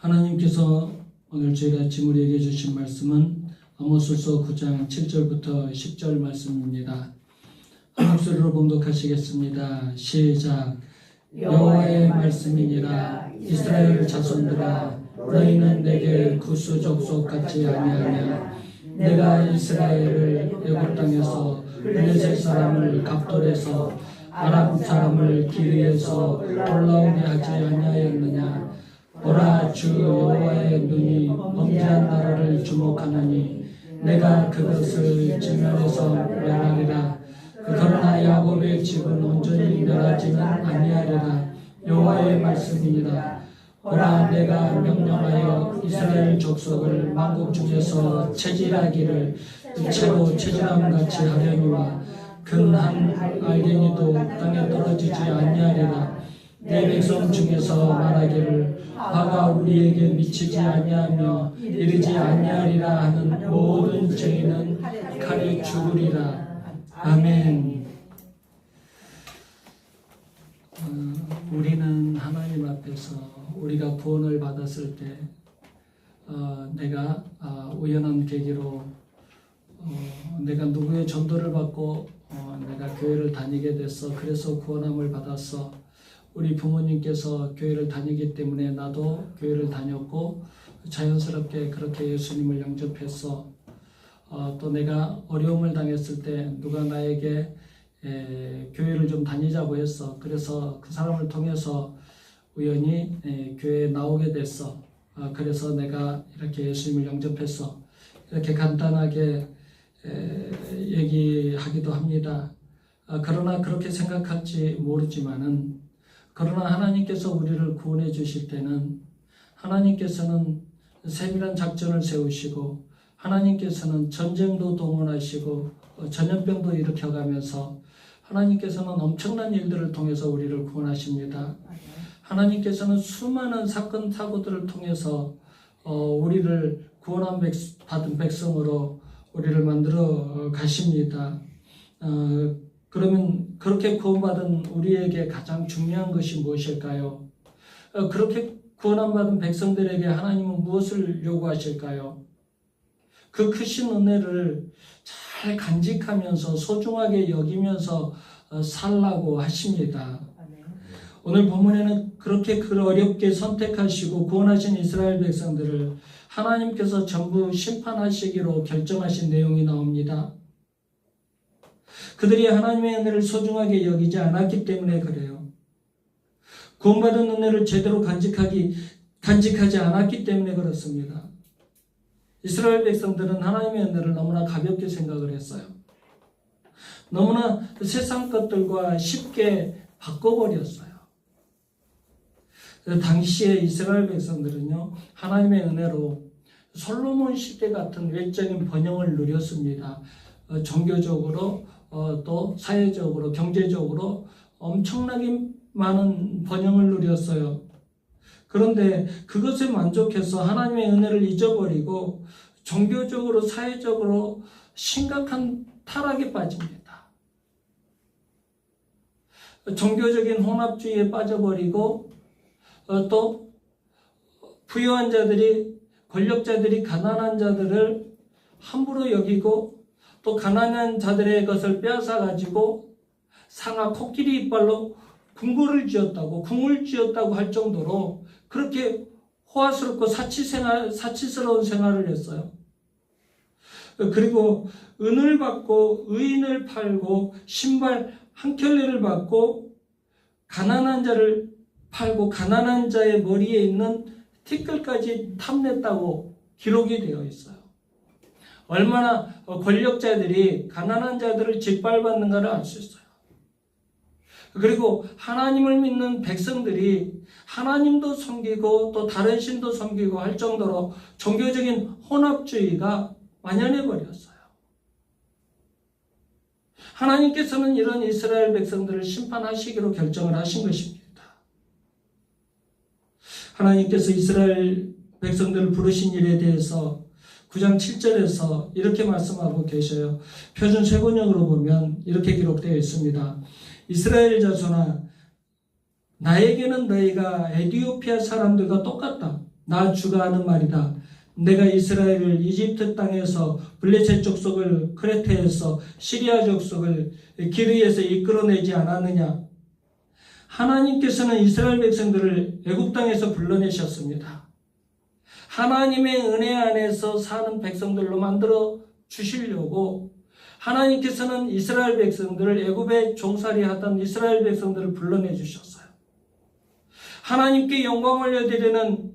하나님께서 오늘 저희 아침 우리에게 주신 말씀은 아모스서 9장 7절부터 10절 말씀입니다. 한 목소리로 봉독하시겠습니다. 시작. 여호와의 말씀이니라. 이스라엘 자손들아, 너희는 내게 구수족속 같지 아니하냐. 내가 이스라엘을 애굽 땅에서 블레셋 사람을 갑돌에서 아람 사람을 기르에서 올라오게 하지 아니하였느냐. 보라, 주 여호와의 눈이 범죄한 나라를 주목하나니 내가 그것을 진멸해서 멸하리라. 그러나 야곱의 집은 온전히 멸하지는 아니하리라. 여호와의 말씀이니라. 보라, 내가 명령하여 이스라엘 족속을 만국 중에서 체질하기를 채로 체질함같이 하려니와 근 한 알갱이도 땅에 떨어지지 아니하리라. 내 백성 중에서 말하기를 화가 우리에게 미치지 아니하며 이르지 아니하리라 하는 모든 죄인은 칼에 죽으리라. 아멘. 우리는 하나님 앞에서 우리가 구원을 받았을 때 내가 우연한 계기로 내가 누구의 전도를 받고 내가 교회를 다니게 됐어. 그래서 구원함을 받았어. 우리 부모님께서 교회를 다니기 때문에 나도 교회를 다녔고 자연스럽게 그렇게 예수님을 영접했어. 또 내가 어려움을 당했을 때 누가 나에게 교회를 좀 다니자고 했어. 그래서 그 사람을 통해서 우연히 교회에 나오게 됐어. 그래서 내가 이렇게 예수님을 영접했어. 이렇게 간단하게 얘기하기도 합니다. 그러나 그렇게 생각할지 모르지만은 그러나 하나님께서 우리를 구원해 주실 때는 하나님께서는 세밀한 작전을 세우시고 하나님께서는 전쟁도 동원하시고 전염병도 일으켜가면서 하나님께서는 엄청난 일들을 통해서 우리를 구원하십니다. 하나님께서는 수많은 사건 사고들을 통해서 우리를 구원한 받은 백성으로 우리를 만들어 가십니다. 그러면 그렇게 구원받은 우리에게 가장 중요한 것이 무엇일까요? 그렇게 구원받은 백성들에게 하나님은 무엇을 요구하실까요? 그 크신 은혜를 잘 간직하면서 소중하게 여기면서 살라고 하십니다. 오늘 본문에는 그렇게 어렵게 선택하시고 구원하신 이스라엘 백성들을 하나님께서 전부 심판하시기로 결정하신 내용이 나옵니다. 그들이 하나님의 은혜를 소중하게 여기지 않았기 때문에 그래요. 구원받은 은혜를 제대로 간직하지 않았기 때문에 그렇습니다. 이스라엘 백성들은 하나님의 은혜를 너무나 가볍게 생각을 했어요. 너무나 세상 것들과 쉽게 바꿔버렸어요. 당시에 이스라엘 백성들은요, 하나님의 은혜로 솔로몬 시대 같은 외적인 번영을 누렸습니다. 종교적으로 또 사회적으로 경제적으로 엄청나게 많은 번영을 누렸어요. 그런데 그것에 만족해서 하나님의 은혜를 잊어버리고 종교적으로 사회적으로 심각한 타락에 빠집니다. 종교적인 혼합주의에 빠져버리고 또 부유한 자들이 권력자들이 가난한 자들을 함부로 여기고 또 가난한 자들의 것을 빼앗아 가지고 상아 코끼리 이빨로 궁궐을 지었다고 할 정도로 그렇게 호화스럽고 사치스러운 생활을 했어요. 그리고 은을 받고 의인을 팔고 신발 한 켤레를 받고 가난한 자를 팔고 가난한 자의 머리에 있는 티끌까지 탐냈다고 기록이 되어 있어요. 얼마나 권력자들이 가난한 자들을 짓밟았는가를 알 수 있어요. 그리고 하나님을 믿는 백성들이 하나님도 섬기고 또 다른 신도 섬기고 할 정도로 종교적인 혼합주의가 만연해 버렸어요. 하나님께서는 이런 이스라엘 백성들을 심판하시기로 결정을 하신 것입니다. 하나님께서 이스라엘 백성들을 부르신 일에 대해서 9장 7절에서 이렇게 말씀하고 계셔요. 표준 세번역으로 보면 이렇게 기록되어 있습니다. 이스라엘 자손아, 나에게는 너희가 에티오피아 사람들과 똑같다. 나 주가 하는 말이다. 내가 이스라엘을 이집트 땅에서 블레셋 족속을 크레테에서 시리아 족속을 기르에서 이끌어내지 않았느냐. 하나님께서는 이스라엘 백성들을 애굽 땅에서 불러내셨습니다. 하나님의 은혜 안에서 사는 백성들로 만들어 주시려고 하나님께서는 이스라엘 백성들을 애굽에 종살이 하던 이스라엘 백성들을 불러내 주셨어요. 하나님께 영광 올려드리는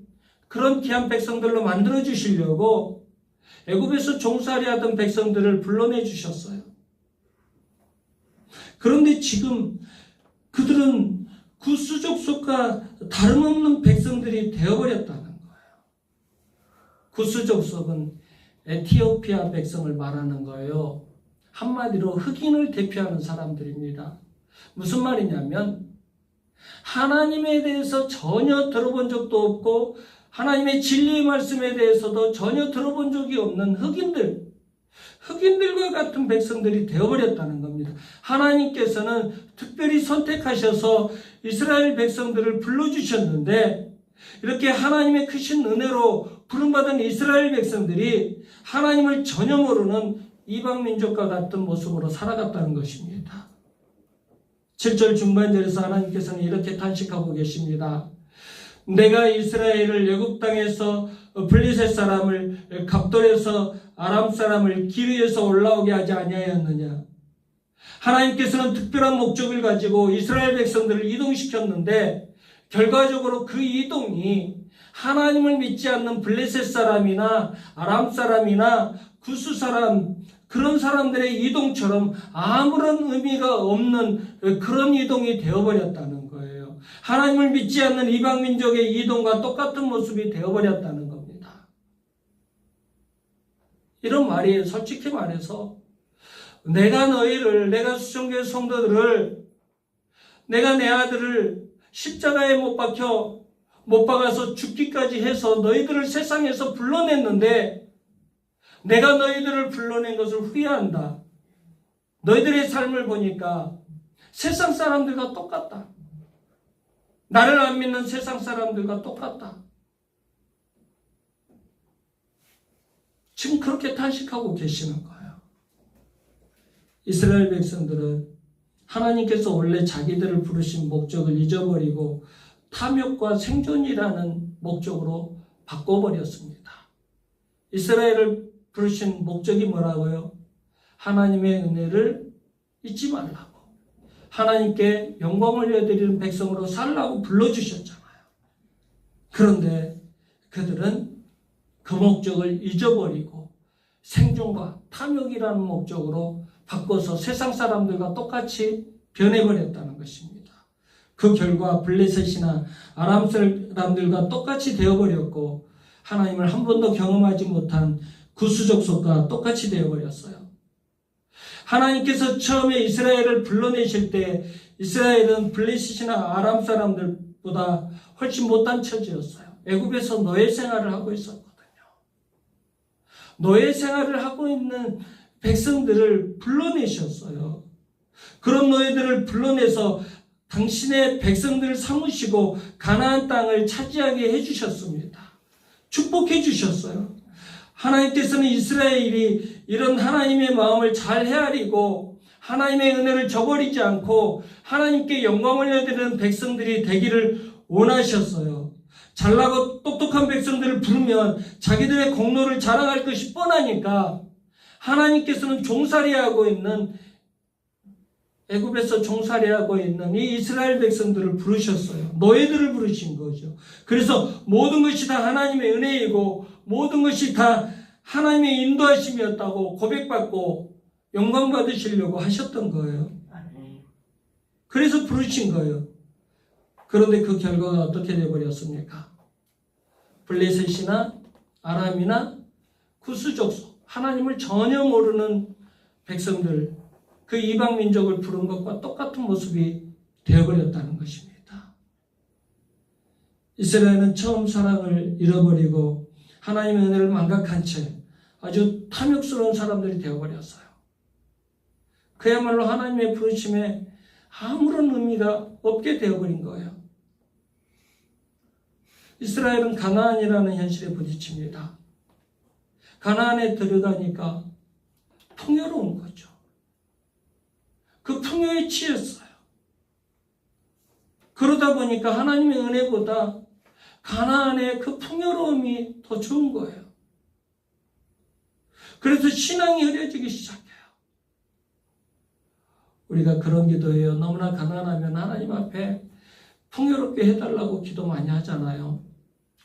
그런 귀한 백성들로 만들어 주시려고 애굽에서 종살이 하던 백성들을 불러내 주셨어요. 그런데 지금 그들은 구스 족속과 다름없는 백성들이 되어버렸다는 거예요. 구스 족속은 에티오피아 백성을 말하는 거예요. 한마디로 흑인을 대표하는 사람들입니다. 무슨 말이냐면 하나님에 대해서 전혀 들어본 적도 없고 하나님의 진리의 말씀에 대해서도 전혀 들어본 적이 없는 흑인들과 같은 백성들이 되어버렸다는 겁니다. 하나님께서는 특별히 선택하셔서 이스라엘 백성들을 불러주셨는데 이렇게 하나님의 크신 은혜로 부름받은 이스라엘 백성들이 하나님을 전혀 모르는 이방민족과 같은 모습으로 살아갔다는 것입니다. 7절 중반절에서 하나님께서는 이렇게 탄식하고 계십니다. 내가 이스라엘을 애굽 땅에서 블레셋 사람을 갑돌에서 아람 사람을 기르에서 올라오게 하지 아니하였느냐. 하나님께서는 특별한 목적을 가지고 이스라엘 백성들을 이동시켰는데 결과적으로 그 이동이 하나님을 믿지 않는 블레셋 사람이나 아람 사람이나 구스 사람 그런 사람들의 이동처럼 아무런 의미가 없는 그런 이동이 되어버렸다는 거예요. 하나님을 믿지 않는 이방민족의 이동과 똑같은 모습이 되어버렸다는 겁니다. 이런 말이 솔직히 말해서 내가 수정교회 성도들을 내가 내 아들을 십자가에 못 박아서 죽기까지 해서 너희들을 세상에서 불러냈는데 내가 너희들을 불러낸 것을 후회한다. 너희들의 삶을 보니까 세상 사람들과 똑같다. 나를 안 믿는 세상 사람들과 똑같다. 지금 그렇게 탄식하고 계시는 거예요. 이스라엘 백성들은 하나님께서 원래 자기들을 부르신 목적을 잊어버리고 탐욕과 생존이라는 목적으로 바꿔버렸습니다. 이스라엘을 부르신 목적이 뭐라고요? 하나님의 은혜를 잊지 말라고. 하나님께 영광을 올려드리는 백성으로 살라고 불러주셨잖아요. 그런데 그들은 그 목적을 잊어버리고 생존과 탐욕이라는 목적으로 바꿔서 세상 사람들과 똑같이 변해버렸다는 것입니다. 그 결과 블레셋이나 아람 사람들과 똑같이 되어버렸고 하나님을 한 번도 경험하지 못한 구스 족속과 똑같이 되어버렸어요. 하나님께서 처음에 이스라엘을 불러내실 때 이스라엘은 블레셋이나 아람 사람들보다 훨씬 못한 처지였어요. 애굽에서 노예 생활을 하고 있었거든요. 노예 생활을 하고 있는 백성들을 불러내셨어요. 그런 노예들을 불러내서 당신의 백성들을 삼으시고 가나안 땅을 차지하게 해주셨습니다. 축복해 주셨어요. 하나님께서는 이스라엘이 이런 하나님의 마음을 잘 헤아리고 하나님의 은혜를 저버리지 않고 하나님께 영광을 올려드리는 백성들이 되기를 원하셨어요. 잘나고 똑똑한 백성들을 부르면 자기들의 공로를 자랑할 것이 뻔하니까 하나님께서는 종살이하고 있는 애굽에서 종살이하고 있는 이 이스라엘 백성들을 부르셨어요. 노예들을 부르신 거죠. 그래서 모든 것이 다 하나님의 은혜이고 모든 것이 다 하나님의 인도하심이었다고 고백받고 영광 받으시려고 하셨던 거예요. 그래서 부르신 거예요. 그런데 그 결과가 어떻게 되어버렸습니까? 블레셋이나 아람이나 구스 족속, 하나님을 전혀 모르는 백성들, 그 이방 민족을 부른 것과 똑같은 모습이 되어버렸다는 것입니다. 이스라엘은 처음 사랑을 잃어버리고 하나님의 은혜를 망각한 채 아주 탐욕스러운 사람들이 되어버렸어요. 그야말로 하나님의 부르심에 아무런 의미가 없게 되어버린 거예요. 이스라엘은 가나안이라는 현실에 부딪힙니다. 가나안에 들어가니까 풍요로운 거죠. 그 풍요에 취했어요. 그러다 보니까 하나님의 은혜보다 가나안의 그 풍요로움이 더 좋은 거예요. 그래서 신앙이 흐려지기 시작해요. 우리가 그런 기도해요. 너무나 가난하면 하나님 앞에 풍요롭게 해달라고 기도 많이 하잖아요.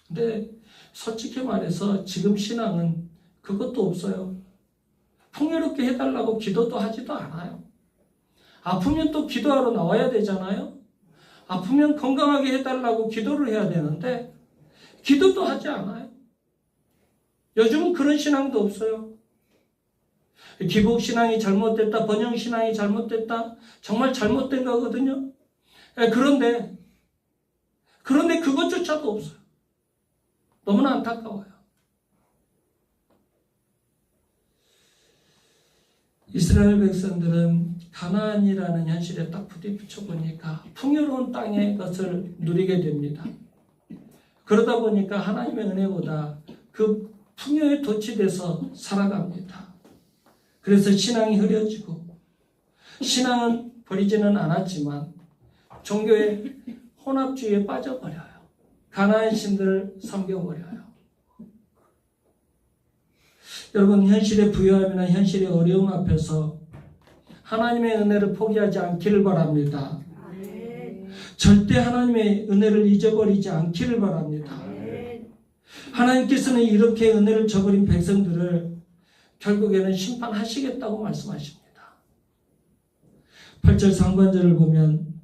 근데 솔직히 말해서 지금 신앙은 그것도 없어요. 풍요롭게 해달라고 기도도 하지도 않아요. 아프면 또 기도하러 나와야 되잖아요. 아프면 건강하게 해달라고 기도를 해야 되는데 기도도 하지 않아요. 요즘은 그런 신앙도 없어요. 기복신앙이 잘못됐다, 번영신앙이 잘못됐다, 정말 잘못된 거거든요. 그런데 그것조차도 없어요. 너무나 안타까워요. 이스라엘 백성들은 가나안이라는 현실에 딱 부딪혀 보니까 풍요로운 땅의 것을 누리게 됩니다. 그러다 보니까 하나님의 은혜보다 그 풍요에 도취돼서 살아갑니다. 그래서 신앙이 흐려지고, 신앙은 버리지는 않았지만 종교의 혼합주의에 빠져버려요. 가나안 신들을 섬겨버려요. 여러분, 현실의 부유함이나 현실의 어려움 앞에서 하나님의 은혜를 포기하지 않기를 바랍니다. 절대 하나님의 은혜를 잊어버리지 않기를 바랍니다. 하나님께서는 이렇게 은혜를 저버린 백성들을 결국에는 심판하시겠다고 말씀하십니다. 8절 상반절을 보면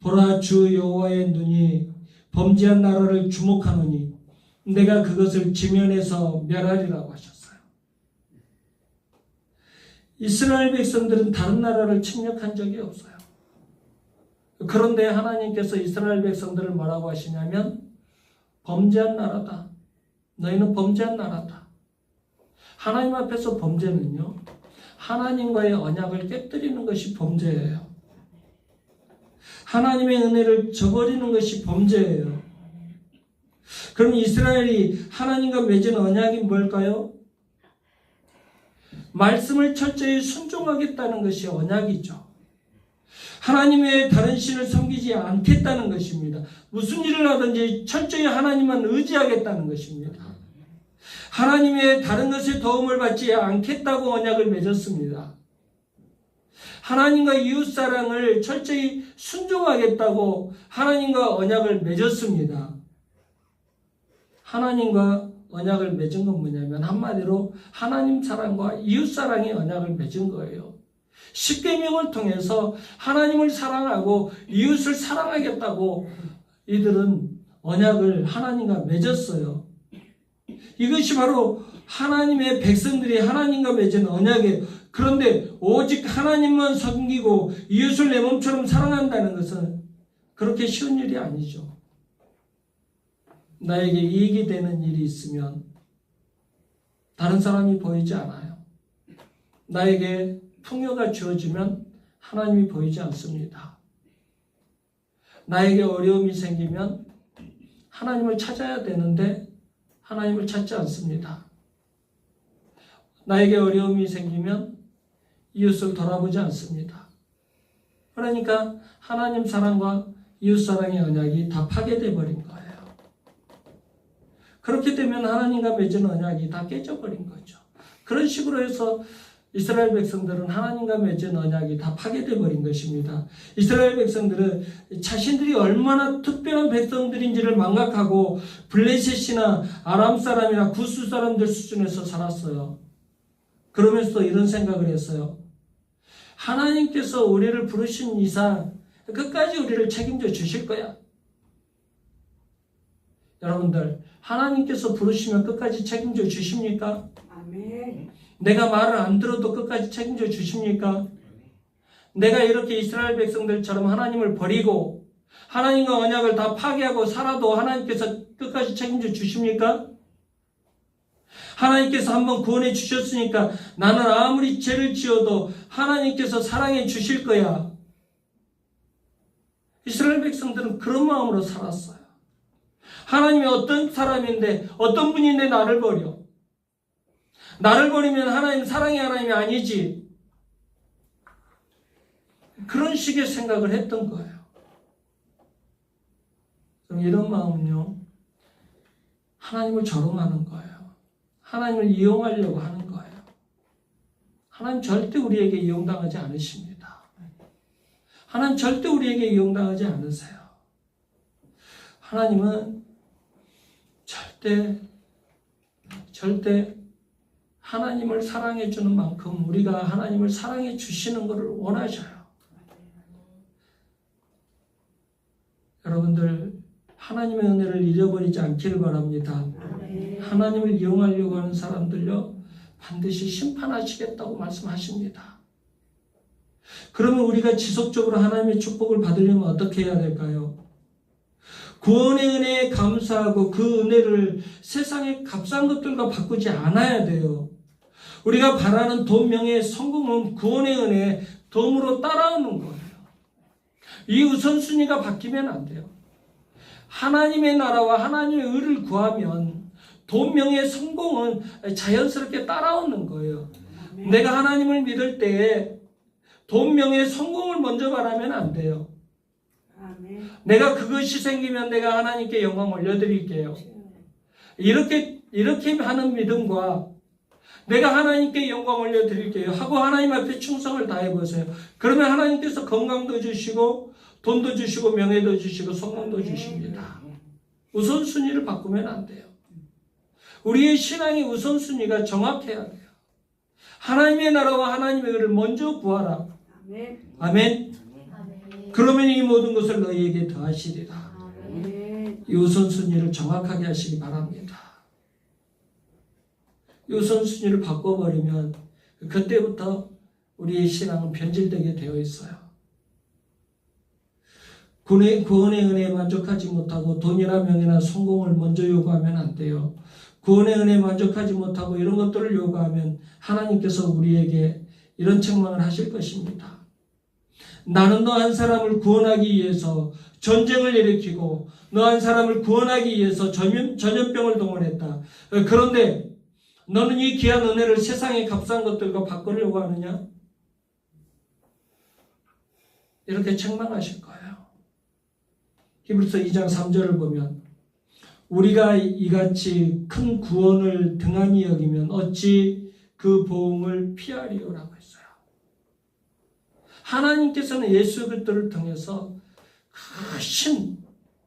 보라, 주 여호와의 눈이 범죄한 나라를 주목하노니 내가 그것을 지면에서 멸하리라고 하셨어요. 이스라엘 백성들은 다른 나라를 침략한 적이 없어요. 그런데 하나님께서 이스라엘 백성들을 뭐라고 하시냐면 범죄한 나라다. 너희는 범죄한 나라다. 하나님 앞에서 범죄는요, 하나님과의 언약을 깨뜨리는 것이 범죄예요. 하나님의 은혜를 저버리는 것이 범죄예요. 그럼 이스라엘이 하나님과 맺은 언약이 뭘까요? 말씀을 철저히 순종하겠다는 것이 언약이죠. 하나님의 다른 신을 섬기지 않겠다는 것입니다. 무슨 일을 하든지 철저히 하나님만 의지하겠다는 것입니다. 하나님의 다른 것에 도움을 받지 않겠다고 언약을 맺었습니다. 하나님과 이웃사랑을 철저히 순종하겠다고 하나님과 언약을 맺었습니다. 하나님과 언약을 맺은 건 뭐냐면 한마디로 하나님 사랑과 이웃사랑의 언약을 맺은 거예요. 십계명을 통해서 하나님을 사랑하고 이웃을 사랑하겠다고 이들은 언약을 하나님과 맺었어요. 이것이 바로 하나님의 백성들이 하나님과 맺은 언약이에요. 그런데 오직 하나님만 섬기고 이웃을 내 몸처럼 사랑한다는 것은 그렇게 쉬운 일이 아니죠. 나에게 이익이 되는 일이 있으면 다른 사람이 보이지 않아요. 나에게 풍요가 주어지면 하나님이 보이지 않습니다. 나에게 어려움이 생기면 하나님을 찾아야 되는데 하나님을 찾지 않습니다. 나에게 어려움이 생기면 이웃을 돌아보지 않습니다. 그러니까 하나님 사랑과 이웃 사랑의 언약이 다 파괴되어 버린 거예요. 그렇게 되면 하나님과 맺은 언약이 다 깨져버린 거죠. 그런 식으로 해서 이스라엘 백성들은 하나님과 맺은 언약이 다 파괴되어 버린 것입니다. 이스라엘 백성들은 자신들이 얼마나 특별한 백성들인지를 망각하고 블레셋이나 아람 사람이나 구스 사람들 수준에서 살았어요. 그러면서 이런 생각을 했어요. 하나님께서 우리를 부르신 이상 끝까지 우리를 책임져 주실 거야. 여러분들, 하나님께서 부르시면 끝까지 책임져 주십니까? 아멘. 내가 말을 안 들어도 끝까지 책임져 주십니까? 내가 이렇게 이스라엘 백성들처럼 하나님을 버리고 하나님과 언약을 다 파괴하고 살아도 하나님께서 끝까지 책임져 주십니까? 하나님께서 한번 구원해 주셨으니까 나는 아무리 죄를 지어도 하나님께서 사랑해 주실 거야. 이스라엘 백성들은 그런 마음으로 살았어요. 하나님이 어떤 사람인데, 어떤 분인데 나를 버려? 나를 버리면 하나님, 사랑의 하나님이 아니지. 그런 식의 생각을 했던 거예요. 그럼 이런 마음은요, 하나님을 조롱하는 거예요. 하나님을 이용하려고 하는 거예요. 하나님 절대 우리에게 이용당하지 않으십니다. 하나님 절대 우리에게 이용당하지 않으세요. 하나님은 절대 하나님을 사랑해 주는 만큼 우리가 하나님을 사랑해 주시는 것을 원하셔요. 여러분들 하나님의 은혜를 잃어버리지 않기를 바랍니다. 하나님을 이용하려고 하는 사람들요, 반드시 심판하시겠다고 말씀하십니다. 그러면 우리가 지속적으로 하나님의 축복을 받으려면 어떻게 해야 될까요? 구원의 은혜에 감사하고 그 은혜를 세상의 값싼 것들과 바꾸지 않아야 돼요. 우리가 바라는 돈, 명예, 성공은 구원의 은혜에 덤으로 따라오는 거예요. 이 우선순위가 바뀌면 안 돼요. 하나님의 나라와 하나님의 의를 구하면 돈, 명예, 성공은 자연스럽게 따라오는 거예요. 내가 하나님을 믿을 때에 돈, 명예, 성공을 먼저 바라면 안 돼요. 내가 그것이 생기면 내가 하나님께 영광 올려드릴게요. 이렇게 하는 믿음과 내가 하나님께 영광 올려드릴게요 하고 하나님 앞에 충성을 다해보세요. 그러면 하나님께서 건강도 주시고 돈도 주시고 명예도 주시고 성공도 주십니다. 우선순위를 바꾸면 안 돼요. 우리의 신앙의 우선순위가 정확해야 돼요. 하나님의 나라와 하나님의 의를 먼저 구하라. 아멘. 그러면 이 모든 것을 너희에게 더하시리라. 이 우선순위를 정확하게 하시기 바랍니다. 이 우선순위를 바꿔버리면 그때부터 우리의 신앙은 변질되게 되어 있어요. 구원의 은혜에 만족하지 못하고 돈이나 명예나 성공을 먼저 요구하면 안 돼요. 구원의 은혜에 만족하지 못하고 이런 것들을 요구하면 하나님께서 우리에게 이런 책망을 하실 것입니다. 나는 너 한 사람을 구원하기 위해서 전쟁을 일으키고 너 한 사람을 구원하기 위해서 전염병을 동원했다. 그런데 너는 이 귀한 은혜를 세상의 값싼 것들과 바꾸려고 하느냐? 이렇게 책망하실 거예요. 히브리서 2장 3절을 보면 우리가 이같이 큰 구원을 등한히 여기면 어찌 그 보응을 피하리요라고 했어요. 하나님께서는 예수 그리스도를 통해서 크신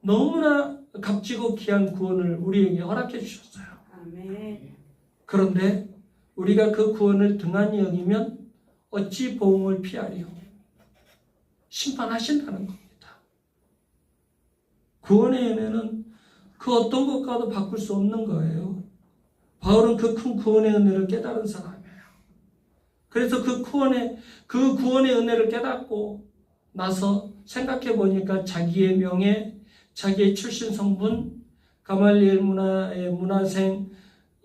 너무나 값지고 귀한 구원을 우리에게 허락해 주셨어요. 아멘. 그런데 우리가 그 구원을 등한히 여기면 어찌 보응을 피하리요? 심판하신다는 겁니다. 구원의 은혜는 그 어떤 것과도 바꿀 수 없는 거예요. 바울은 그 큰 구원의 은혜를 깨달은 사람이에요. 그래서 그 구원의 은혜를 깨닫고 나서 생각해 보니까 자기의 명예, 자기의 출신 성분, 가말리엘 문화의 문화생,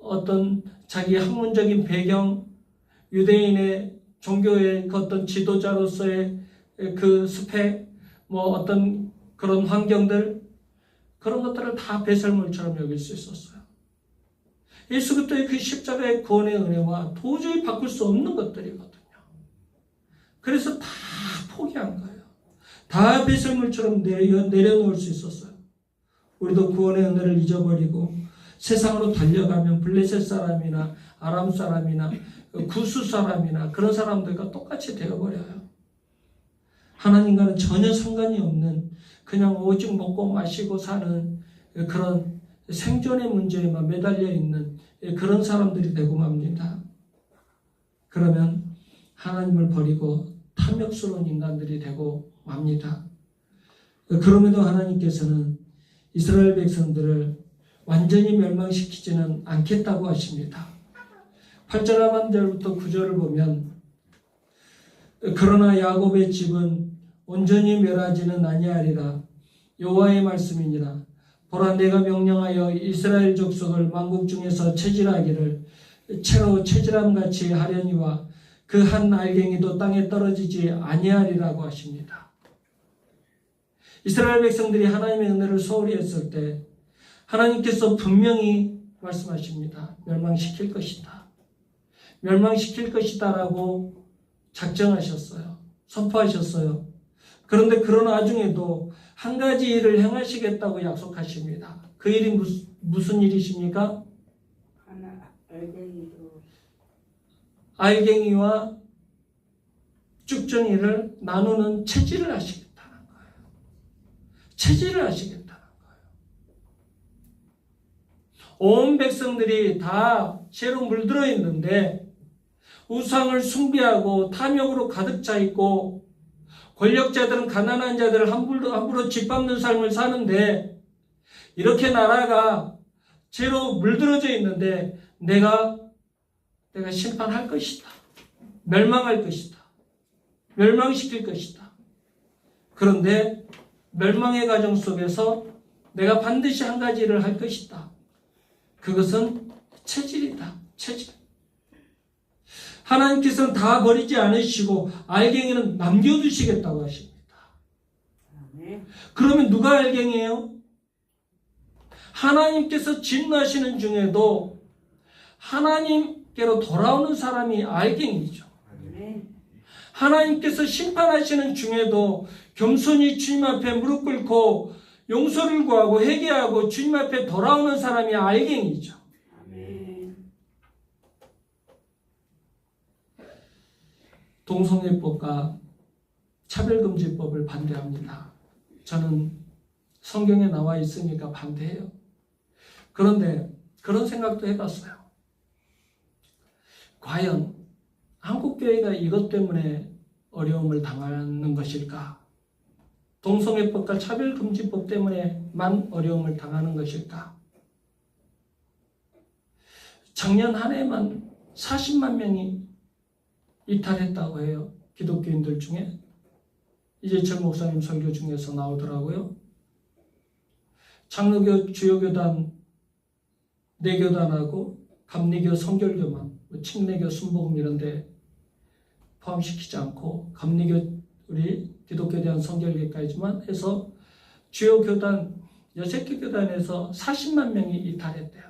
어떤 자기의 학문적인 배경, 유대인의 종교의 어떤 지도자로서의 그 스펙, 어떤 그런 환경들, 그런 것들을 다 배설물처럼 여길 수 있었어요. 예수 그리스도의 그 십자가의 구원의 은혜와 도저히 바꿀 수 없는 것들이거든요. 그래서 다 포기한 거예요. 다 배설물처럼 내려놓을 수 있었어요. 우리도 구원의 은혜를 잊어버리고 세상으로 달려가면 블레셋 사람이나 아람 사람이나 구수 사람이나 그런 사람들과 똑같이 되어버려요. 하나님과는 전혀 상관이 없는 그냥 오직 먹고 마시고 사는 그런 생존의 문제에만 매달려 있는 그런 사람들이 되고 맙니다. 그러면 하나님을 버리고 탐욕스러운 인간들이 되고 맙니다. 그럼에도 하나님께서는 이스라엘 백성들을 완전히 멸망시키지는 않겠다고 하십니다. 8절 하반절부터 9절을 보면 그러나 야곱의 집은 온전히 멸하지는 아니하리라. 여호와의 말씀이니라. 보라 내가 명령하여 이스라엘 족속을 만국 중에서 체질하기를 채로 체질함같이 하려니와 그 한 알갱이도 땅에 떨어지지 아니하리라고 하십니다. 이스라엘 백성들이 하나님의 은혜를 소홀히 했을 때 하나님께서 분명히 말씀하십니다. 멸망시킬 것이다. 멸망시킬 것이다라고 작정하셨어요. 선포하셨어요. 그런데 그런 와중에도 한 가지 일을 행하시겠다고 약속하십니다. 그 일이 무슨 일이십니까? 알갱이와 쭉정이를 나누는 체질을 하시겠다는 거예요. 체질을 하시겠다는 거예요. 온 백성들이 다 죄로 물들어 있는데 우상을 숭배하고 탐욕으로 가득 차 있고 권력자들은 가난한 자들을 함부로 짓밟는 삶을 사는데 이렇게 나라가 죄로 물들어져 있는데 내가 심판할 것이다. 멸망할 것이다. 멸망시킬 것이다. 그런데 멸망의 과정 속에서 내가 반드시 한 가지 일을 할 것이다. 그것은 체질이다. 체질. 하나님께서는 다 버리지 않으시고 알갱이는 남겨두시겠다고 하십니다. 그러면 누가 알갱이에요? 하나님께서 진노하시는 중에도 하나님께로 돌아오는 사람이 알갱이죠. 하나님께서 심판하시는 중에도 겸손히 주님 앞에 무릎 꿇고 용서를 구하고 회개하고 주님 앞에 돌아오는 사람이 알갱이죠. 동성애법과 차별금지법을 반대합니다. 저는 성경에 나와 있으니까 반대해요. 그런데 그런 생각도 해봤어요. 과연 한국교회가 이것 때문에 어려움을 당하는 것일까? 동성애법과 차별금지법 때문에만 어려움을 당하는 것일까? 작년 한 해만 40만 명이 이탈했다고 해요. 기독교인들 중에. 이재철 목사님 설교 중에서 나오더라고요. 장로교 주요교단 4교단하고 감리교 성결교만 침례교 순복음 이런 데 포함시키지 않고 감리교 우리 기독교에 대한 성결교까지만 해서 주요 교단 6개 교단에서 40만 명이 이탈했대요.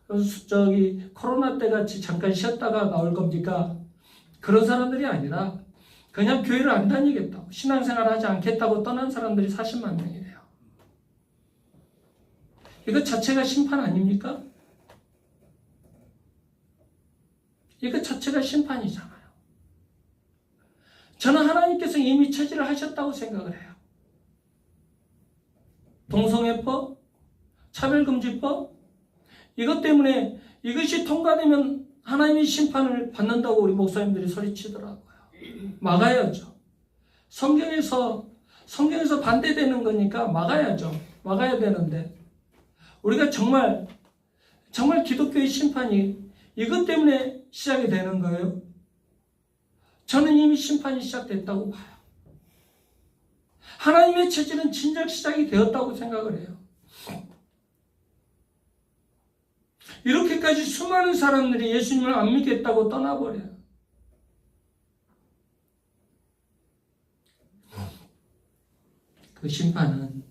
그래서 코로나 때 같이 잠깐 쉬었다가 나올 겁니까? 그런 사람들이 아니라 그냥 교회를 안 다니겠다고 신앙생활 하지 않겠다고 떠난 사람들이 40만 명이래요. 이거 자체가 심판 아닙니까? 이거 자체가 심판이잖아요. 저는 하나님께서 이미 처지를 하셨다고 생각을 해요. 동성애법, 차별금지법, 이것 때문에 이것이 통과되면 하나님의 심판을 받는다고 우리 목사님들이 소리치더라고요. 막아야죠. 성경에서 반대되는 거니까 막아야죠. 막아야 되는데 우리가 정말 기독교의 심판이 이것 때문에 시작이 되는 거예요. 저는 이미 심판이 시작됐다고 봐요. 하나님의 체질은 진작 시작이 되었다고 생각을 해요. 이렇게까지 수많은 사람들이 예수님을 안 믿겠다고 떠나버려요. 그 심판은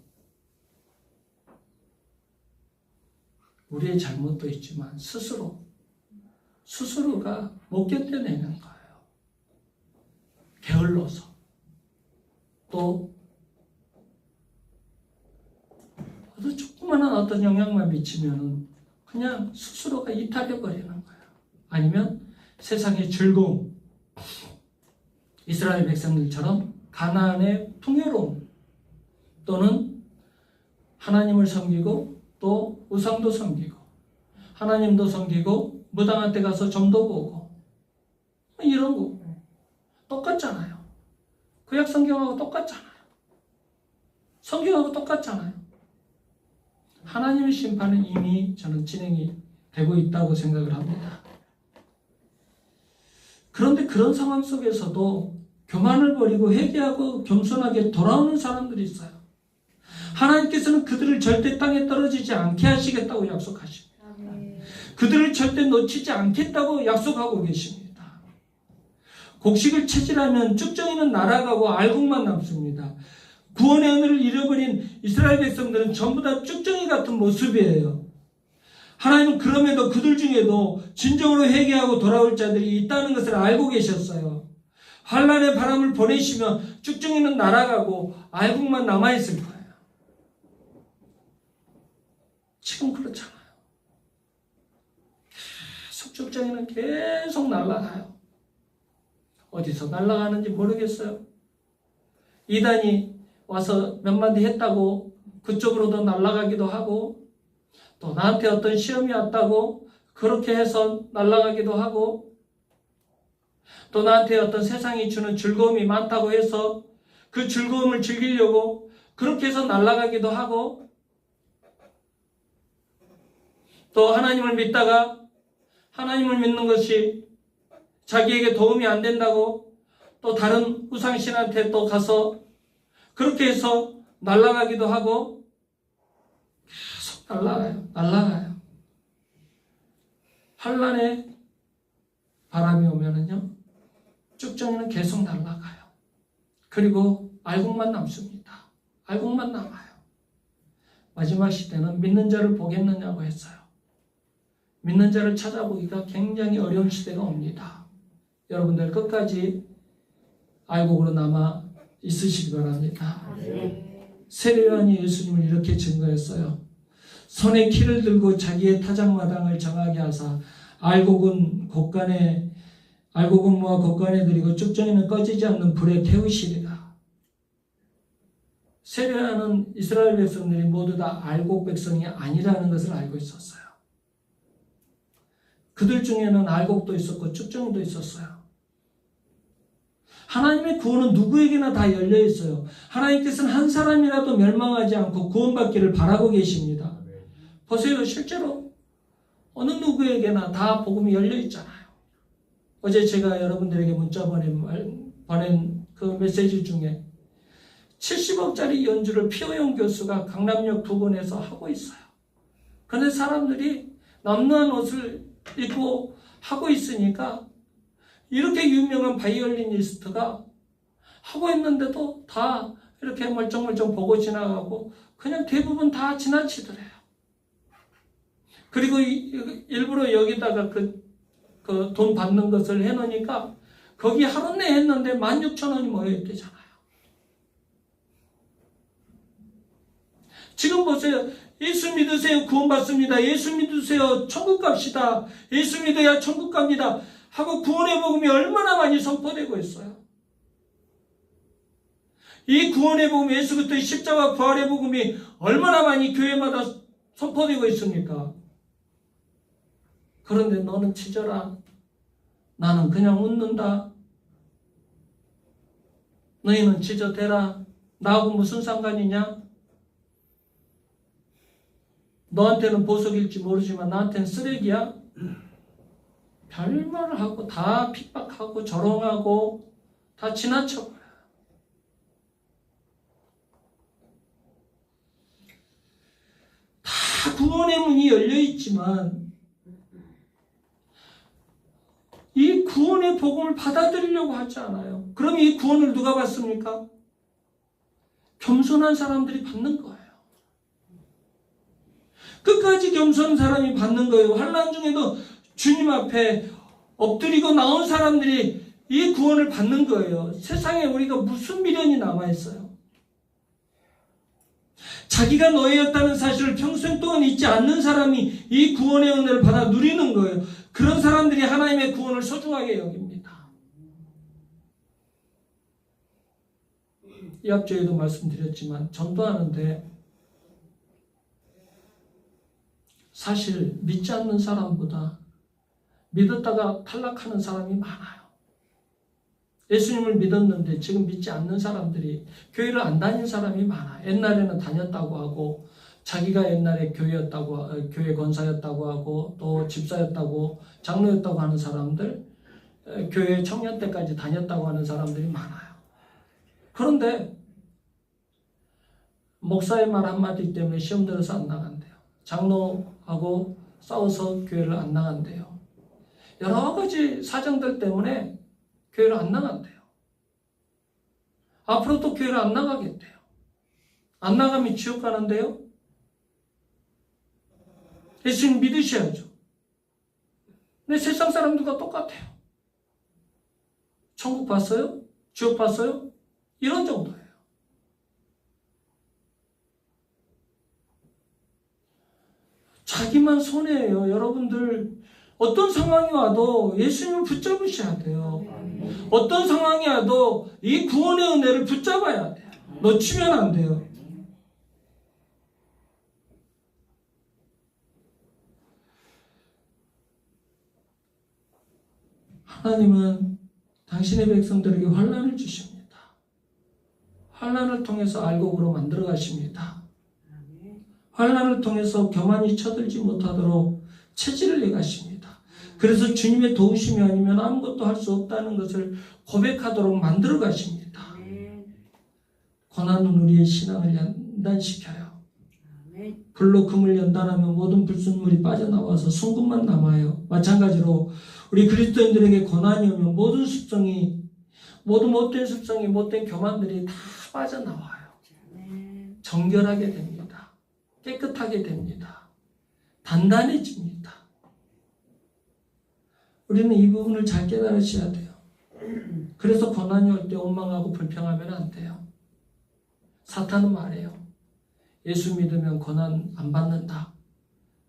우리의 잘못도 있지만 스스로가 못 견뎌내는 거예요. 게을러서. 또 조그마한 어떤 영향만 미치면은 그냥 스스로가 이탈해버리는 거예요. 아니면 세상의 즐거움, 이스라엘 백성들처럼 가나안의 풍요로움, 또는 하나님을 섬기고 또 우상도 섬기고 하나님도 섬기고 무당한 데 가서 점도 보고 이런 거 똑같잖아요. 구약 성경하고 똑같잖아요. 성경하고 똑같잖아요. 하나님의 심판은 이미 저는 진행이 되고 있다고 생각을 합니다. 그런데 그런 상황 속에서도 교만을 버리고 회개하고 겸손하게 돌아오는 사람들이 있어요. 하나님께서는 그들을 절대 땅에 떨어지지 않게 하시겠다고 약속하십니다. 그들을 절대 놓치지 않겠다고 약속하고 계십니다. 곡식을 채질하면 쭉정이는 날아가고 알곡만 남습니다. 구원의 은혜를 잃어버린 이스라엘 백성들은 전부 다 쭉정이 같은 모습이에요. 하나님은 그럼에도 그들 중에도 진정으로 회개하고 돌아올 자들이 있다는 것을 알고 계셨어요. 환란의 바람을 보내시면 쭉정이는 날아가고 알곡만 남아있을 거예요. 지금 그렇잖아요. 계속 쭉정이는 계속 날아가요. 어디서 날아가는지 모르겠어요. 이단이 와서 몇 마디 했다고 그쪽으로도 날아가기도 하고, 또 나한테 어떤 시험이 왔다고 그렇게 해서 날아가기도 하고, 또 나한테 어떤 세상이 주는 즐거움이 많다고 해서 그 즐거움을 즐기려고 그렇게 해서 날아가기도 하고, 또 하나님을 믿다가 하나님을 믿는 것이 자기에게 도움이 안 된다고 또 다른 우상신한테 또 가서 그렇게 해서 날아가기도 하고, 계속 날아가요. 환란의 바람이 오면은요, 쭉정이는 계속 날아가요. 그리고 알곡만 남습니다. 알곡만 남아요. 마지막 시대는 믿는 자를 보겠느냐고 했어요. 믿는 자를 찾아보기가 굉장히 어려운 시대가 옵니다. 여러분들 끝까지 알곡으로 남아 있으시기 바랍니다. 세례요한이 예수님을 이렇게 증거했어요. 손에 키를 들고 자기의 타작마당을 정하게 하사 알곡은 모아 곳간에 들이고 쭉정이는 꺼지지 않는 불에 태우시리라. 세례요한은 이스라엘 백성들이 모두 다 알곡 백성이 아니라는 것을 알고 있었어요. 그들 중에는 알곡도 있었고 쭉정이도 있었어요. 하나님의 구원은 누구에게나 다 열려 있어요. 하나님께서는 한 사람이라도 멸망하지 않고 구원받기를 바라고 계십니다. 보세요. 실제로 어느 누구에게나 다 복음이 열려 있잖아요. 어제 제가 여러분들에게 문자 보낸 그 메시지 중에 70억짜리 연주를 피오영 교수가 강남역 부근에서 하고 있어요. 그런데 사람들이 남루한 옷을 입고 하고 있으니까 이렇게 유명한 바이올리니스트가 하고 있는데도 다 이렇게 멀쩡멀쩡 보고 지나가고 그냥 대부분 다 지나치더래요. 그리고 일부러 여기다가 그 돈 받는 것을 해놓으니까 거기 하루 내 했는데 16,000원이 모여있대잖아요. 지금 보세요. 예수 믿으세요. 구원받습니다. 예수 믿으세요. 천국 갑시다. 예수 믿어야 천국 갑니다. 하고 구원의 복음이 얼마나 많이 선포되고 있어요. 이 구원의 복음, 예수 그리스도의 십자가 부활의 복음이 얼마나 많이 교회마다 선포되고 있습니까? 그런데 너는 치져라. 나는 그냥 웃는다. 너희는 치져대라. 나하고 무슨 상관이냐? 너한테는 보석일지 모르지만 나한테는 쓰레기야? 별말을 하고 다 핍박하고 조롱하고 다 지나쳐버려요. 다 구원의 문이 열려있지만 이 구원의 복음을 받아들이려고 하지 않아요. 그럼 이 구원을 누가 받습니까? 겸손한 사람들이 받는 거예요. 끝까지 겸손한 사람이 받는 거예요. 환난 중에도 주님 앞에 엎드리고 나온 사람들이 이 구원을 받는 거예요. 세상에 우리가 무슨 미련이 남아있어요. 자기가 노예였다는 사실을 평생 동안 잊지 않는 사람이 이 구원의 은혜를 받아 누리는 거예요. 그런 사람들이 하나님의 구원을 소중하게 여깁니다. 이 앞주에도 말씀드렸지만 전도하는데 사실 믿지 않는 사람보다 믿었다가 탈락하는 사람이 많아요. 예수님을 믿었는데 지금 믿지 않는 사람들이 교회를 안 다닌 사람이 많아요. 옛날에는 다녔다고 하고 자기가 옛날에 교회 권사였다고 하고 또 집사였다고 장로였다고 하는 사람들, 교회 청년 때까지 다녔다고 하는 사람들이 많아요. 그런데 목사의 말 한마디 때문에 시험 들어서 안 나간대요. 장로하고 싸워서 교회를 안 나간대요. 여러 가지 사정들 때문에 교회를 안 나간대요. 앞으로 또 교회를 안 나가겠대요. 안 나가면 지옥 가는데요? 예수님 믿으셔야죠. 근데 세상 사람들과 똑같아요. 천국 봤어요? 지옥 봤어요? 이런 정도예요. 자기만 손해예요. 여러분들 어떤 상황이 와도 예수님을 붙잡으셔야 돼요. 어떤 상황이 와도 이 구원의 은혜를 붙잡아야 돼요. 놓치면 안 돼요. 하나님은 당신의 백성들에게 환난을 주십니다. 환난을 통해서 알곡으로 만들어 가십니다. 환난을 통해서 교만이 쳐들지 못하도록 체질을 내 가십니다. 그래서 주님의 도우심이 아니면 아무것도 할 수 없다는 것을 고백하도록 만들어 가십니다. 고난은 우리의 신앙을 연단시켜요. 불로 금을 연단하면 모든 불순물이 빠져나와서 순금만 남아요. 마찬가지로 우리 그리스도인들에게 고난이 오면 모든 습성이, 모든 못된 습성이, 못된 교만들이 다 빠져나와요. 정결하게 됩니다. 깨끗하게 됩니다. 단단해집니다. 우리는 이 부분을 잘 깨달으셔야 돼요. 그래서 고난이 올 때 원망하고 불평하면 안 돼요. 사탄은 말해요. 예수 믿으면 고난 안 받는다.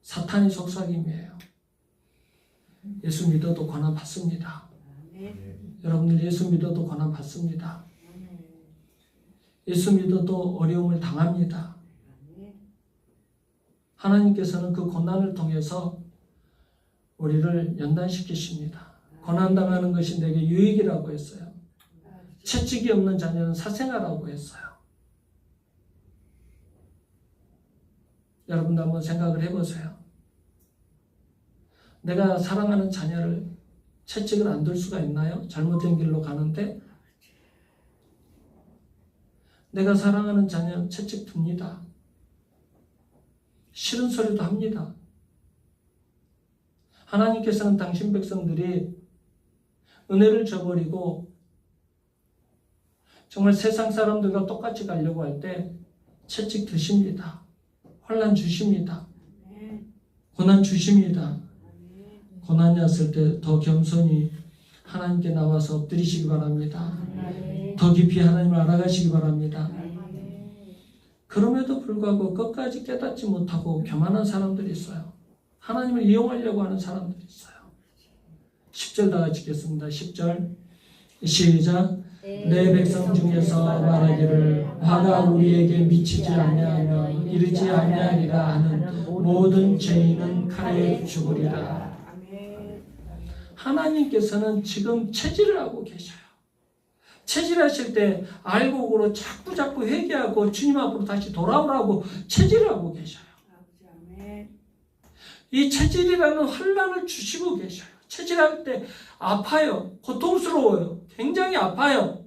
사탄이 속삭임이에요. 예수 믿어도 고난 받습니다. 여러분들 예수 믿어도 고난 받습니다. 예수 믿어도 어려움을 당합니다. 하나님께서는 그 고난을 통해서 우리를 연단시키십니다. 고난당하는 것이 내게 유익이라고 했어요. 채찍이 없는 자녀는 사생아라고 했어요. 여러분도 한번 생각을 해보세요. 내가 사랑하는 자녀를 채찍을 안 둘 수가 있나요? 잘못된 길로 가는데 내가 사랑하는 자녀는 채찍 둡니다. 싫은 소리도 합니다. 하나님께서는 당신 백성들이 은혜를 저버리고 정말 세상 사람들과 똑같이 가려고 할 때 채찍 드십니다. 환난 주십니다. 고난 주십니다. 고난이 왔을 때 더 겸손히 하나님께 나와서 엎드리시기 바랍니다. 더 깊이 하나님을 알아가시기 바랍니다. 그럼에도 불구하고 끝까지 깨닫지 못하고 교만한 사람들이 있어요. 하나님을 이용하려고 하는 사람들이 있어요. 10절 다 같이 읽겠습니다. 10절 시작. 내 백성 중에서 말하기를 화가 우리에게 미치지 아니하며 이르지 아니하리라 하는 모든 죄인은 칼에 죽으리라. 하나님께서는 지금 체질을 하고 계셔요. 체질하실 때 알곡으로 자꾸 회개하고 주님 앞으로 다시 돌아오라고 체질을 하고 계셔요. 이 체질이라는 환난을 주시고 계셔요. 체질할 때 아파요. 고통스러워요. 굉장히 아파요.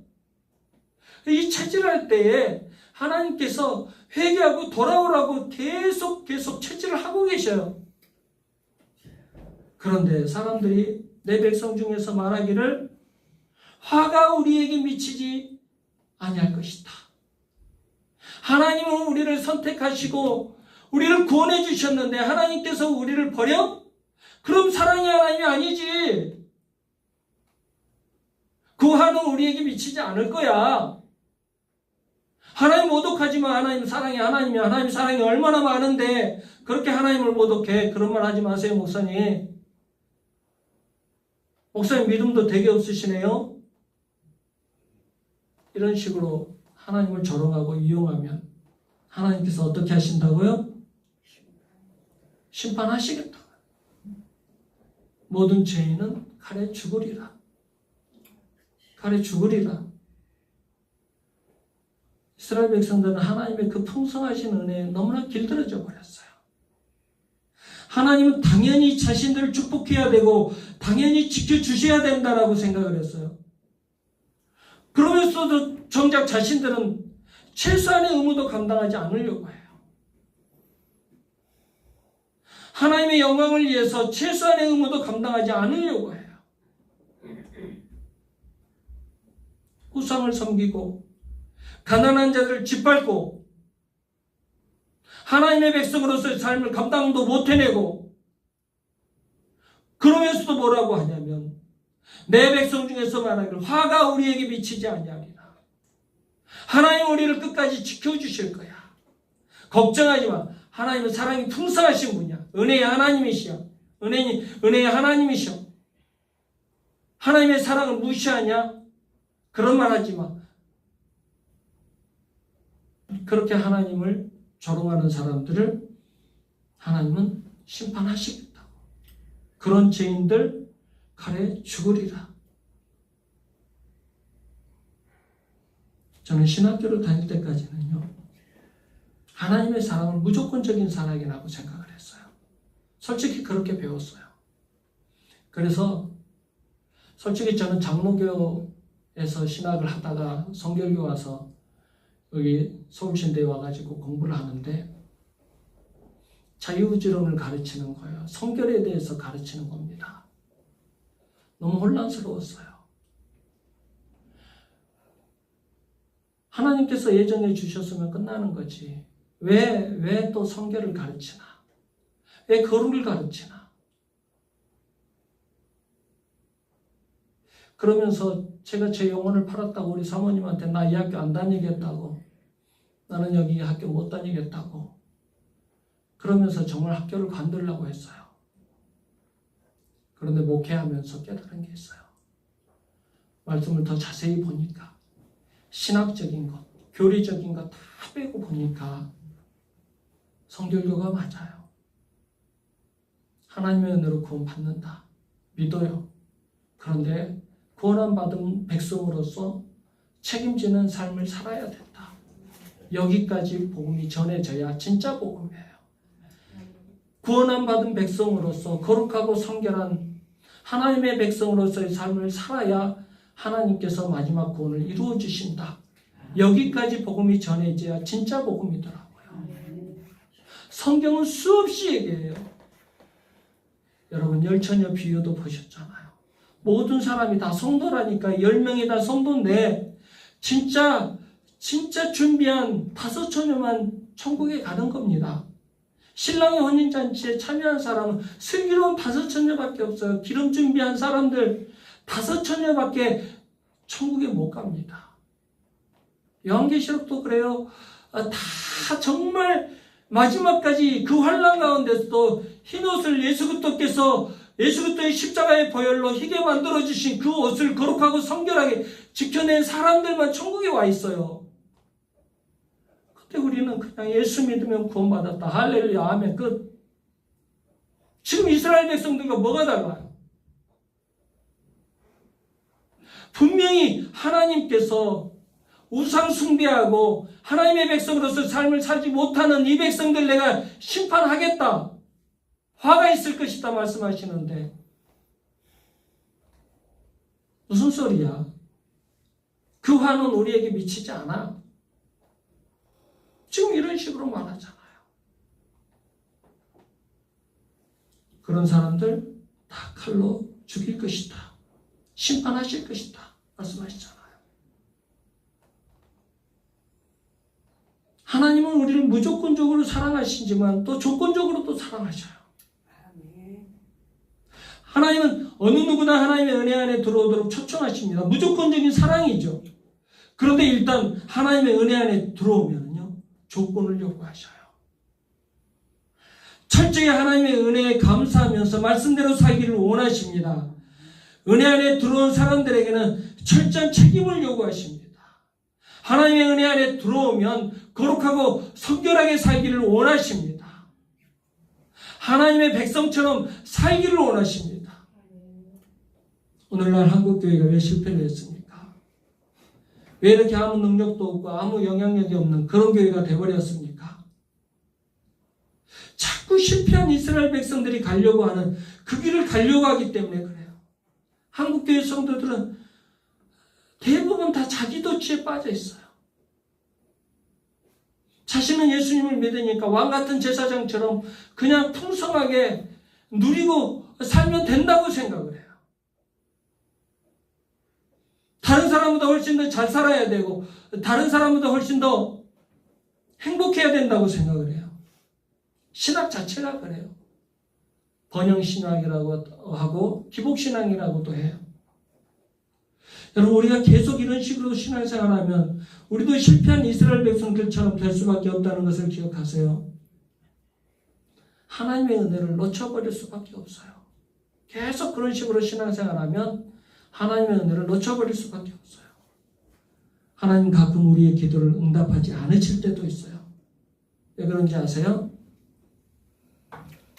이 체질할 때에 하나님께서 회개하고 돌아오라고 계속 체질을 하고 계셔요. 그런데 사람들이 내 백성 중에서 말하기를 화가 우리에게 미치지 아니할 것이다. 하나님은 우리를 선택하시고 우리를 구원해 주셨는데 하나님께서 우리를 버려? 그럼 사랑이 하나님이 아니지. 그 화는 우리에게 미치지 않을 거야. 하나님 모독하지만 하나님 사랑이 하나님이 하나님 사랑이 얼마나 많은데 그렇게 하나님을 모독해. 그런 말 하지 마세요, 목사님. 목사님 믿음도 되게 없으시네요. 이런 식으로 하나님을 조롱하고 이용하면 하나님께서 어떻게 하신다고요? 심판하시겠다. 모든 죄인은 칼에 죽으리라. 칼에 죽으리라. 이스라엘 백성들은 하나님의 그 풍성하신 은혜에 너무나 길들여져 버렸어요. 하나님은 당연히 자신들을 축복해야 되고 당연히 지켜주셔야 된다라고 생각을 했어요. 그러면서도 정작 자신들은 최소한의 의무도 감당하지 않으려고 해요. 하나님의 영광을 위해서 최소한의 의무도 감당하지 않으려고 해요. 우상을 섬기고 가난한 자들을 짓밟고 하나님의 백성으로서의 삶을 감당도 못 해내고, 그러면서도 뭐라고 하냐면 내 백성 중에서 말하기를 화가 우리에게 미치지 아니하리라. 하나님 우리를 끝까지 지켜주실 거야. 걱정하지 마. 하나님은 사랑이 풍성하신 분이야. 은혜의 하나님이시여. 은혜의 하나님이시여. 하나님의 사랑을 무시하냐? 그런 말 하지 마. 그렇게 하나님을 조롱하는 사람들을 하나님은 심판하시겠다고. 그런 죄인들 칼에 죽으리라. 저는 신학교를 다닐 때까지는요, 하나님의 사랑은 무조건적인 사랑이라고 생각을 했어요. 솔직히 그렇게 배웠어요. 그래서 솔직히 저는 장로교에서 신학을 하다가 성결교 와서 여기 서울신대에 와가지고 공부를 하는데 자유의지론을 가르치는 거예요. 성결에 대해서 가르치는 겁니다. 너무 혼란스러웠어요. 하나님께서 예정해 주셨으면 끝나는 거지. 왜 또 성결을 가르치나? 왜 거룩을 가르치나? 그러면서 제가 제 영혼을 팔았다고 우리 사모님한테 나 이 학교 안 다니겠다고, 나는 여기 학교 못 다니겠다고, 그러면서 정말 학교를 관두려고 했어요. 그런데 목회하면서 깨달은 게 있어요. 말씀을 더 자세히 보니까 신학적인 것, 교리적인 것 다 빼고 보니까 성결교가 맞아요. 하나님의 은혜로 구원받는다. 믿어요. 그런데 구원을 받은 백성으로서 책임지는 삶을 살아야 된다. 여기까지 복음이 전해져야 진짜 복음이에요. 구원을 받은 백성으로서 거룩하고 성결한 하나님의 백성으로서의 삶을 살아야 하나님께서 마지막 구원을 이루어 주신다. 여기까지 복음이 전해져야 진짜 복음이더라고요. 성경은 수없이 얘기해요. 여러분 열처녀 비유도 보셨잖아요. 모든 사람이 다 성도라니까 10명이 다 성도인데 진짜 준비한 5처녀만 천국에 가는 겁니다. 신랑의 혼인잔치에 참여한 사람은 슬기로운 5처녀밖에 없어요. 기름 준비한 사람들 5처녀밖에 천국에 못 갑니다. 요한계시록도 그래요. 다 정말 마지막까지 그 환난 가운데서도 흰옷을 예수 그리스도의 십자가의 보혈로 희게 만들어주신 그 옷을 거룩하고 성결하게 지켜낸 사람들만 천국에 와 있어요. 그때 우리는 그냥 예수 믿으면 구원받았다. 할렐루야, 아멘, 끝. 지금 이스라엘 백성들과 뭐가 달라요? 분명히 하나님께서 우상 숭배하고 하나님의 백성으로서 삶을 살지 못하는 이 백성들 내가 심판하겠다. 화가 있을 것이다 말씀하시는데 무슨 소리야? 그 화는 우리에게 미치지 않아. 지금 이런 식으로 말하잖아요. 그런 사람들 다 칼로 죽일 것이다. 심판하실 것이다. 말씀하시잖아요. 하나님은 우리를 무조건적으로 사랑하시지만 또 조건적으로도 사랑하셔요. 하나님은 어느 누구나 하나님의 은혜 안에 들어오도록 초청하십니다. 무조건적인 사랑이죠. 그런데 일단 하나님의 은혜 안에 들어오면요, 조건을 요구하셔요. 철저히 하나님의 은혜에 감사하면서 말씀대로 살기를 원하십니다. 은혜 안에 들어온 사람들에게는 철저한 책임을 요구하십니다. 하나님의 은혜 안에 들어오면 거룩하고 성결하게 살기를 원하십니다. 하나님의 백성처럼 살기를 원하십니다. 오늘날 한국교회가 왜 실패를 했습니까? 왜 이렇게 아무 능력도 없고 아무 영향력이 없는 그런 교회가 되어버렸습니까? 자꾸 실패한 이스라엘 백성들이 가려고 하는 그 길을 가려고 하기 때문에 그래요. 한국교회 성도들은 대부분 다 자기 도취에 빠져 있어요. 자신은 예수님을 믿으니까 왕같은 제사장처럼 그냥 풍성하게 누리고 살면 된다고 생각을 해요. 다른 사람보다 훨씬 더 잘 살아야 되고 다른 사람보다 훨씬 더 행복해야 된다고 생각을 해요. 신학 자체가 그래요. 번영신학이라고 하고 기복신앙이라고도 해요. 여러분, 우리가 계속 이런 식으로 신앙생활하면 우리도 실패한 이스라엘 백성들처럼 될 수밖에 없다는 것을 기억하세요. 하나님의 은혜를 놓쳐버릴 수밖에 없어요. 계속 그런 식으로 신앙생활하면 하나님의 은혜를 놓쳐버릴 수밖에 없어요. 하나님 가끔 우리의 기도를 응답하지 않으실 때도 있어요. 왜 그런지 아세요?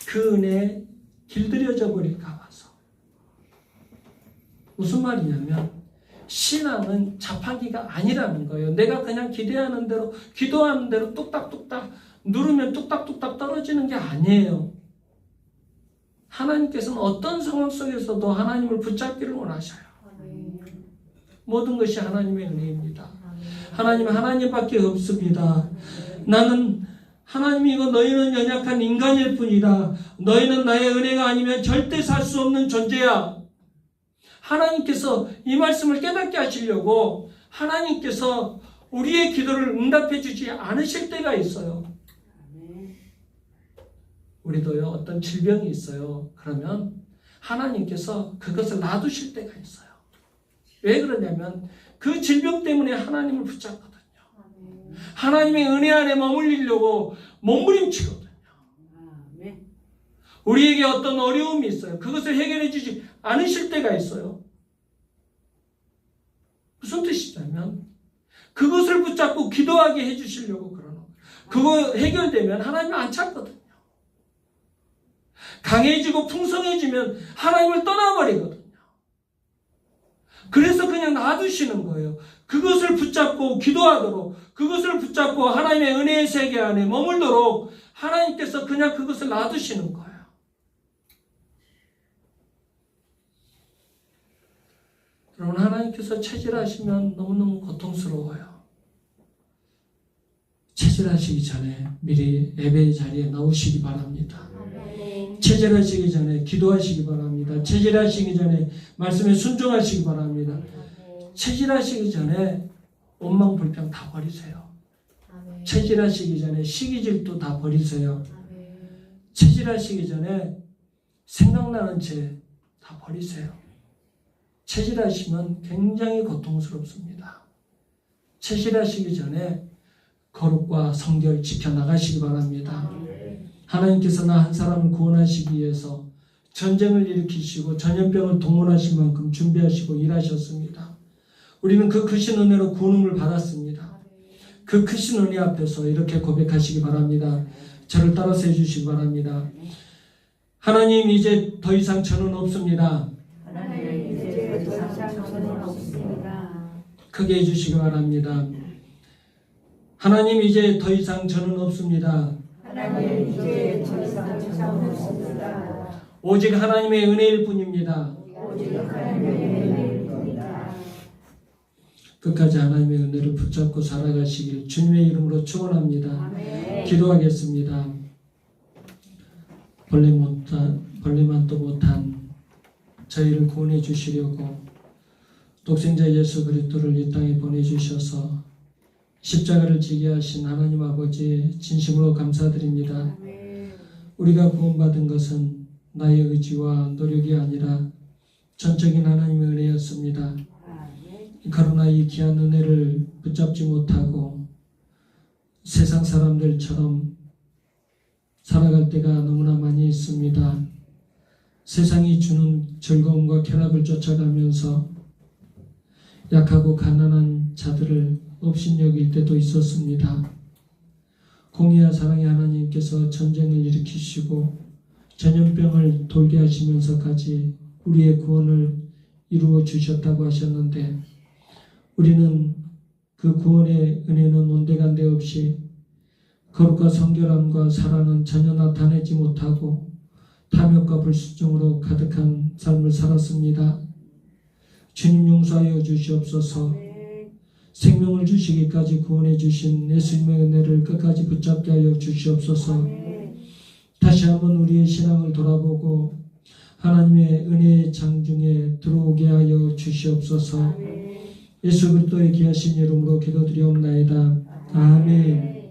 그 은혜에 길들여져 버릴까 봐서. 무슨 말이냐면 신앙은 자판기가 아니라는 거예요. 내가 그냥 기대하는 대로, 기도하는 대로 뚝딱뚝딱 누르면 뚝딱뚝딱 떨어지는 게 아니에요. 하나님께서는 어떤 상황 속에서도 하나님을 붙잡기를 원하셔요. 모든 것이 하나님의 은혜입니다. 하나님은 하나님밖에 없습니다. 나는 하나님이고 너희는 연약한 인간일 뿐이다. 너희는 나의 은혜가 아니면 절대 살 수 없는 존재야. 하나님께서 이 말씀을 깨닫게 하시려고 하나님께서 우리의 기도를 응답해 주지 않으실 때가 있어요. 우리도요, 어떤 질병이 있어요. 그러면 하나님께서 그것을 놔두실 때가 있어요. 왜 그러냐면 그 질병 때문에 하나님을 붙잡거든요. 하나님의 은혜 안에 머물리려고 몸부림치거든요. 우리에게 어떤 어려움이 있어요. 그것을 해결해 주지 않으실 때가 있어요. 무슨 뜻이냐면 그것을 붙잡고 기도하게 해주시려고 그러는 거예요. 그거 해결되면 하나님을 안 찾거든요. 강해지고 풍성해지면 하나님을 떠나버리거든요. 그래서 그냥 놔두시는 거예요. 그것을 붙잡고 기도하도록, 그것을 붙잡고 하나님의 은혜의 세계 안에 머물도록 하나님께서 그냥 그것을 놔두시는 거예요. 여러분, 하나님께서 체질하시면 너무너무 고통스러워요. 체질하시기 전에 미리 예배의 자리에 나오시기 바랍니다. 체질하시기 전에 기도하시기 바랍니다. 체질하시기 전에 말씀에 순종하시기 바랍니다. 체질하시기 전에 원망불평 다 버리세요. 체질하시기 전에 시기질도 다 버리세요. 체질하시기 전에 생각나는 죄 다 버리세요. 체질하시면 굉장히 고통스럽습니다. 체질하시기 전에 거룩과 성결 지켜나가시기 바랍니다. 하나님께서 나 한 사람을 구원하시기 위해서 전쟁을 일으키시고 전염병을 동원하실 만큼 준비하시고 일하셨습니다. 우리는 그 크신 은혜로 구원을 받았습니다. 그 크신 은혜 앞에서 이렇게 고백하시기 바랍니다. 저를 따라서 해주시기 바랍니다. 하나님, 이제 더 이상 저는 없습니다. 하나님, 이제 더 이상 저는 없습니다. 크게 해주시기 바랍니다. 하나님, 이제 더 이상 저는 없습니다. 하나님, 이제 더 이상 저는 없습니다. 오직 하나님의 은혜일 뿐입니다. 오직 하나님의 은혜일 뿐이다. 끝까지 하나님의 은혜를 붙잡고 살아가시길 주님의 이름으로 축원합니다. 기도하겠습니다. 벌레만도 못한 저희를 구원해 주시려고 독생자 예수 그리스도를 이 땅에 보내주셔서 십자가를 지게 하신 하나님 아버지 진심으로 감사드립니다. 우리가 구원받은 것은 나의 의지와 노력이 아니라 전적인 하나님의 은혜였습니다. 그러나 이 귀한 은혜를 붙잡지 못하고 세상 사람들처럼 살아갈 때가 너무나 많이 있습니다. 세상이 주는 즐거움과 쾌락을 쫓아가면서 약하고 가난한 자들을 업신여길 때도 있었습니다. 공의와 사랑의 하나님께서 전쟁을 일으키시고 전염병을 돌게 하시면서까지 우리의 구원을 이루어 주셨다고 하셨는데 우리는 그 구원의 은혜는 온데간데 없이 거룩과 성결함과 사랑은 전혀 나타내지 못하고 탐욕과 불순종으로 가득한 삶을 살았습니다. 주님 용서하여 주시옵소서. 생명을 주시기까지 구원해 주신 예수님의 은혜를 끝까지 붙잡게 하여 주시옵소서. 다시 한번 우리의 신앙을 돌아보고 하나님의 은혜의 장중에 들어오게 하여 주시옵소서. 예수 그리스도의 귀하신 이름으로 기도드리옵나이다. 아멘.